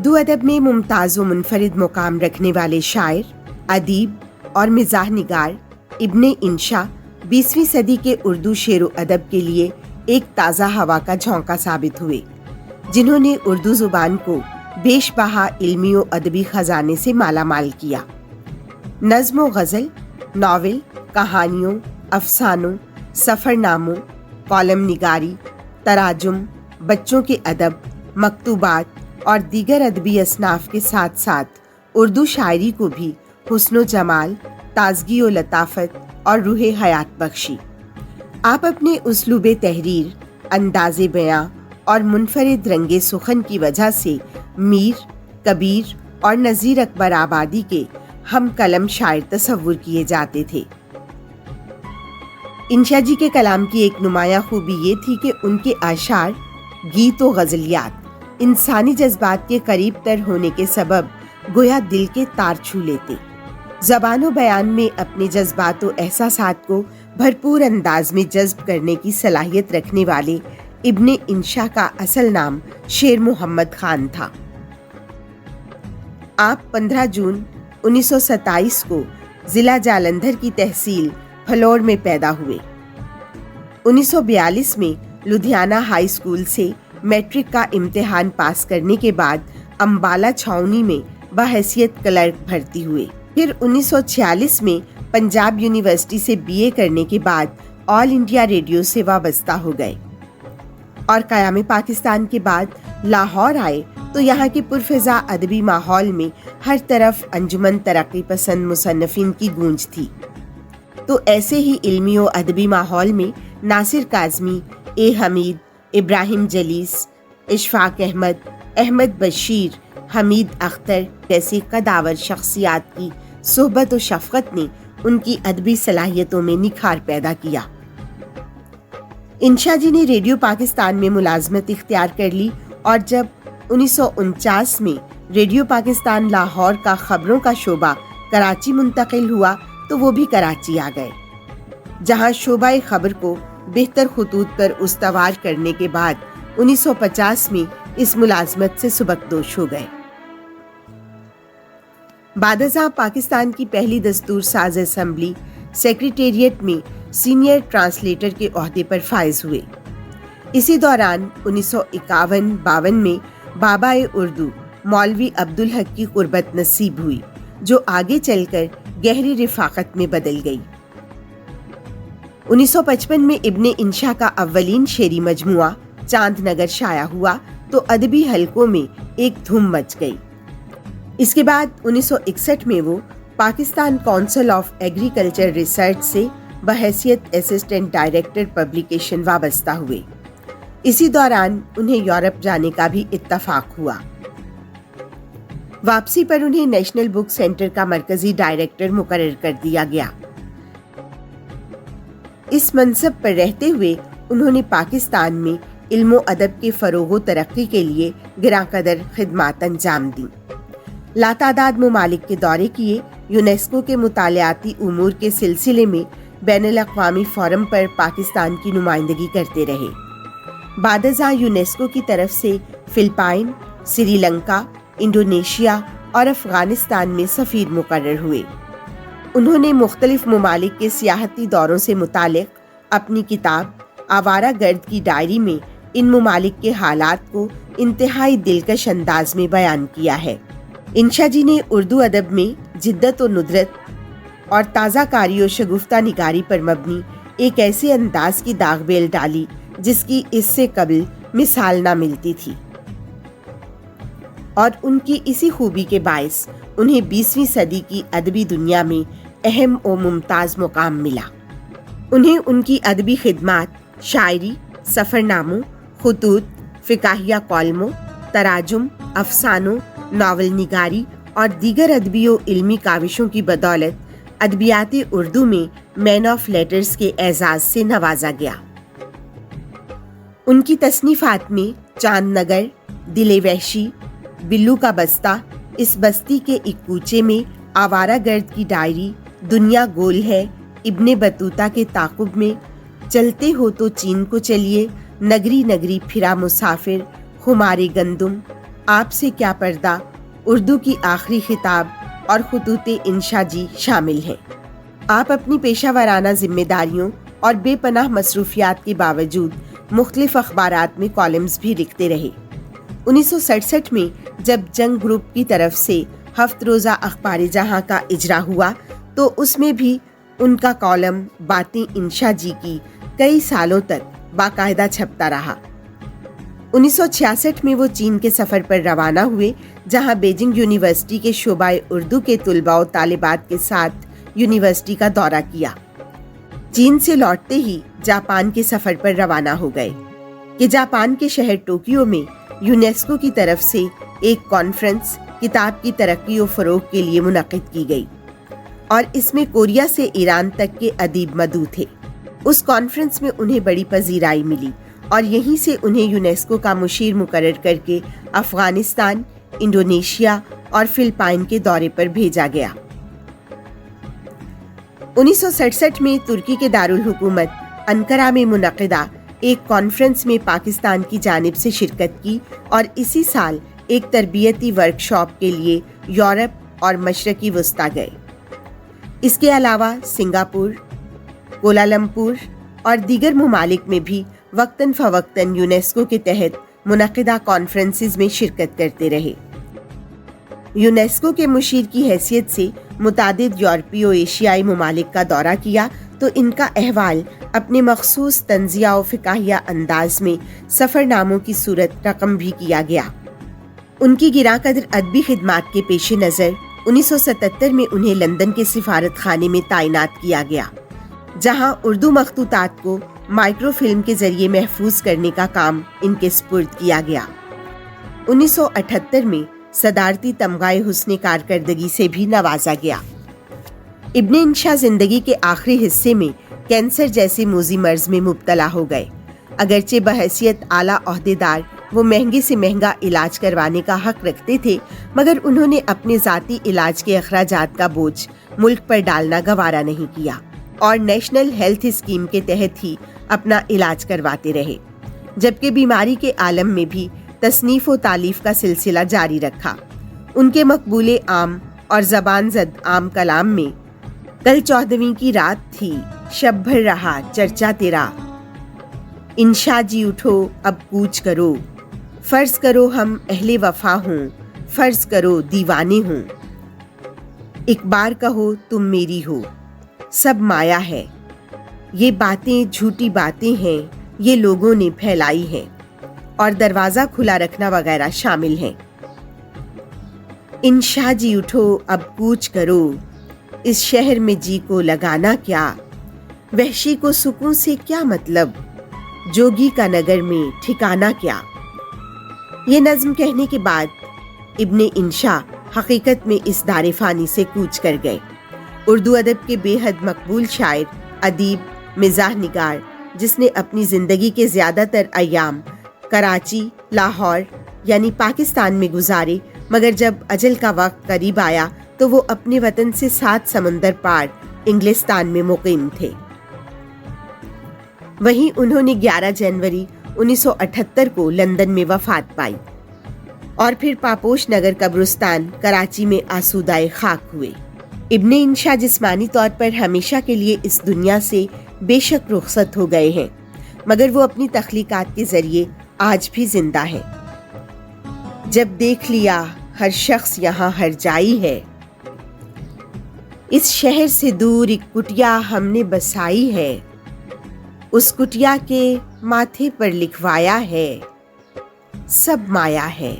اردو ادب میں ممتاز و منفرد مقام رکھنے والے شاعر، ادیب اور مزاح نگار ابن انشا 20ویں صدی کے اردو شعر و ادب کے لیے ایک تازہ ہوا کا جھونکا ثابت ہوئے، جنہوں نے اردو زبان کو بیش بہا علمی و ادبی خزانے سے مالا مال کیا۔ نظم و غزل، ناول، کہانیوں، افسانوں، سفر ناموں، کالم نگاری، تراجم، بچوں کے ادب، مکتوبات اور دیگر ادبی اصناف کے ساتھ ساتھ اردو شاعری کو بھی حسن و جمال، تازگی و لطافت اور روح حیات بخشی۔ آپ اپنے اسلوب تحریر، انداز بیاں اور منفرد رنگ سخن کی وجہ سے میر، کبیر اور نذیر اکبر آبادی کے ہم کلم شاعر تصور کیے جاتے تھے۔ انشا جی کے کلام کی ایک نمایاں خوبی یہ تھی کہ ان کے اشعار، گیت و غزلیات انسانی جذبات کے قریب تر ہونے کے سبب گویا دل کے تار چھو لیتے۔ زبان و بیان میں اپنے جذبات و احساسات کو بھرپور انداز میں جذب کرنے کی صلاحیت رکھنے والے ابن انشا کا اصل نام شیر محمد خان تھا۔ آپ 15 جون 1927 کو ضلع جالندھر کی تحصیل پھلوڑ میں پیدا ہوئے۔ 1942 میں لدھیانہ ہائی اسکول سے میٹرک کا امتحان پاس کرنے کے بعد امبالہ چھاؤنی میں بحیثیت کلرک بھرتی ہوئے۔ پھر 1946 میں پنجاب یونیورسٹی سے BA کرنے کے بعد آل انڈیا ریڈیو سے وابستہ ہو گئے اور قیام پاکستان کے بعد لاہور آئے تو یہاں کے پرفضا ادبی ماحول میں ہر طرف انجمن ترقی پسند مصنفین کی گونج تھی۔ تو ایسے ہی علمی و ادبی ماحول میں ناصر کاظمی، A حمید، ابراہیم جلیس، اشفاق احمد، احمد بشیر، حمید اختر جیسی قدآور شخصیات کی صحبت و شفقت نے ان کی ادبی صلاحیتوں میں نکھار پیدا کیا۔ انشا جی نے ریڈیو پاکستان میں ملازمت اختیار کر لی اور جب 1949 میں ریڈیو پاکستان لاہور کا خبروں کا شعبہ کراچی منتقل ہوا تو وہ بھی کراچی آ گئے، جہاں شعبہ خبر کو بہتر خطوط پر استوار کرنے کے بعد 1950 میں اس ملازمت سے سبکدوش ہو گئے۔ بعد ازاں پاکستان کی پہلی دستور ساز اسمبلی سیکریٹریٹ میں سینئر ٹرانسلیٹر کے عہدے پر فائز ہوئے۔ اسی دوران 1951-52 میں بابا اردو مولوی عبدالحق کی قربت نصیب ہوئی، جو آگے چل کر گہری رفاقت میں بدل گئی۔ 1955 میں ابن انشا کا اولین شعری مجموعہ چاند نگر شائع ہوا تو ادبی حلقوں میں ایک دھوم مچ گئی۔ اس کے بعد 1961 میں وہ Pakistan council of agriculture research سے بحیثیت اسسٹنٹ ڈائریکٹر پبلیکیشن وابستہ ہوئے۔ اسی دوران انہیں یورپ جانے کا بھی اتفاق ہوا۔ واپسی پر انہیں نیشنل بک سینٹر کا مرکزی ڈائریکٹر مقرر کر دیا گیا۔ اس منصب پر رہتے ہوئے انہوں نے پاکستان میں علم و ادب کے فروغ و ترقی کے لیے گراں قدر خدمات انجام دیں۔ لاتعداد ممالک کے دورے کیے، یونیسکو کے مطالعاتی امور کے سلسلے میں بین الاقوامی فورم پر پاکستان کی نمائندگی کرتے رہے۔ بعد ازاں یونیسکو کی طرف سے فلپائن، سری لنکا، انڈونیشیا اور افغانستان میں سفیر مقرر ہوئے۔ انہوں نے مختلف ممالک کے سیاحتی دوروں سے متعلق اپنی کتاب آوارہ گرد کی ڈائری میں ان ممالک کے حالات کو انتہائی دلکش انداز میں بیان کیا ہے۔ انشا جی نے اردو ادب میں جدت و ندرت اور تازہ کاری و شگفتہ نگاری پر مبنی ایک ایسے انداز کی داغ بیل ڈالی جس کی اس سے قبل مثال نہ ملتی تھی، اور ان کی اسی خوبی کے باعث انہیں 20ویں صدی کی ادبی دنیا میں اہم و ممتاز مقام ملا۔ انہیں ان کی ادبی خدمات شاعری، سفر ناموں، خطوط، فقاہیہ کالموں، تراجم، افسانوں، ناول نگاری اور دیگر ادبی و علمی کاوشوں کی بدولت ادبیات اردو میں مین آف لیٹرز کے اعزاز سے نوازا گیا۔ ان کی تصنیفات میں چاند نگر، دل وحشی، بلو کا بستہ، اس بستی کے ایک کوچے میں، آوارہ گرد کی ڈائری، دنیا گول ہے، ابن بطوطہ کے تعاقب میں، چلتے ہو تو چین کو چلیے، نگری نگری پھرا مسافر، خمار گندم، آپ سے کیا پردہ، اردو کی آخری خطاب اور خطوط انشا جی شامل ہیں۔ آپ اپنی پیشہ ورانہ ذمہ داریوں اور بے پناہ مصروفیات کے باوجود مختلف اخبارات میں کالمز بھی لکھتے رہے۔ 1967 میں جب جنگ گروپ کی طرف سے ہفت روزہ اخبار جہاں کا اجرا ہوا تو اس میں بھی ان کا کالم باتیں انشا جی کی کئی سالوں تک باقاعدہ چھپتا رہا۔ 1966 میں وہ چین کے سفر پر روانہ ہوئے، جہاں بیجنگ یونیورسٹی کے شعبہ اردو کے طلباء و طالبات کے ساتھ یونیورسٹی کا دورہ کیا۔ چین سے لوٹتے ہی جاپان کے سفر پر روانہ ہو گئے کہ جاپان کے شہر ٹوکیو میں یونیسکو کی طرف سے ایک کانفرنس کتاب کی ترقی و فروغ کے لیے منعقد کی گئی اور اس میں کوریا سے ایران تک کے ادیب مدعو تھے۔ اس کانفرنس میں انہیں بڑی پذیرائی ملی اور یہیں سے انہیں یونیسکو کا مشیر مقرر کر کے افغانستان، انڈونیشیا اور فلپائن کے دورے پر بھیجا گیا۔ 1967 میں ترکی کے دارالحکومت انقرہ میں منعقدہ ایک کانفرنس میں پاکستان کی جانب سے شرکت کی اور اسی سال ایک تربیتی ورکشاپ کے لیے یورپ اور مشرقی وسطی گئے۔ اس کے علاوہ سنگاپور، کوالالمپور اور دیگر ممالک میں بھی وقتاً فوقتاً یونیسکو کے تحت منعقدہ کانفرنسز میں شرکت کرتے رہے۔ یونیسکو کے مشیر کی حیثیت سے متعدد یورپی و ایشیائی ممالک کا دورہ کیا تو ان کا احوال اپنے مخصوص طنزیہ و فکاہیہ انداز میں سفر ناموں کی صورت رقم بھی کیا گیا۔ ان کی گراں قدر ادبی خدمات کے پیش نظر 1977 میں انہیں لندن کے سفارت خانے میں تعینات کیا گیا، جہاں اردو مخطوطات کو مائکرو فلم کے ذریعے محفوظ کرنے کا کام ان کے سپرد کیا گیا۔ 1978 میں صدارتی تمغہ حسن کارکردگی سے بھی نوازا گیا۔ ابن انشا زندگی کے آخری حصے میں کینسر جیسے موذی مرض میں مبتلا ہو گئے۔ اگرچہ بحیثیت اعلیٰ عہدیدار وہ مہنگے سے مہنگا علاج کروانے کا حق رکھتے تھے، مگر انہوں نے اپنے ذاتی علاج کے اخراجات کا بوجھ ملک پر ڈالنا گوارا نہیں کیا اور نیشنل ہیلتھ اسکیم کے تحت ہی اپنا علاج کرواتے رہے، جبکہ بیماری کے عالم میں بھی تصنیف و تالیف کا سلسلہ جاری رکھا۔ ان کے مقبول عام اور زبان زد عام کلام میں کل 14ویں کی رات تھی، شب بھر رہا چرچا تیرا، انشا جی اٹھو اب کوچ کرو، فرض کرو ہم اہل وفا ہوں، فرض کرو دیوانے ہوں، ایک بار کہو تم میری ہو، سب مایا ہے، یہ باتیں جھوٹی باتیں ہیں، یہ لوگوں نے پھیلائی ہیں، اور دروازہ کھلا رکھنا وغیرہ شامل ہیں۔ انشا جی اٹھو اب کوچ کرو، اس شہر میں جی کو لگانا کیا، وحشی کو سکون سے کیا مطلب، جوگی کا نگر میں ٹھکانا کیا۔ یہ نظم کہنے کے بعد ابن انشا حقیقت میں اس دار فانی سے کوچ کر گئے۔ اردو ادب کے بے حد مقبول شاعر، ادیب، مزاح نگار، جس نے اپنی زندگی کے زیادہ تر ایام کراچی، لاہور یعنی پاکستان میں گزارے، مگر جب اجل کا وقت قریب آیا تو وہ اپنے وطن سے 7 سمندر پار انگلستان میں مقیم تھے۔ وہیں انہوں نے 11 جنوری 1978 کو لندن میں وفات پائی اور پھر پاپوش نگر قبرستان کراچی میں آسودہ خاک ہوئے۔ ابن انشا جسمانی طور پر ہمیشہ کے لیے اس دنیا سے بے شک رخصت ہو گئے ہیں، مگر وہ اپنی تخلیقات کے ذریعے آج بھی زندہ ہے۔ جب دیکھ لیا ہر شخص یہاں ہر جائی ہے، اس شہر سے دور ایک کٹیا ہم نے بسائی ہے، اس کٹیا کے ماتھے پر لکھوایا ہے، سب مایا ہے۔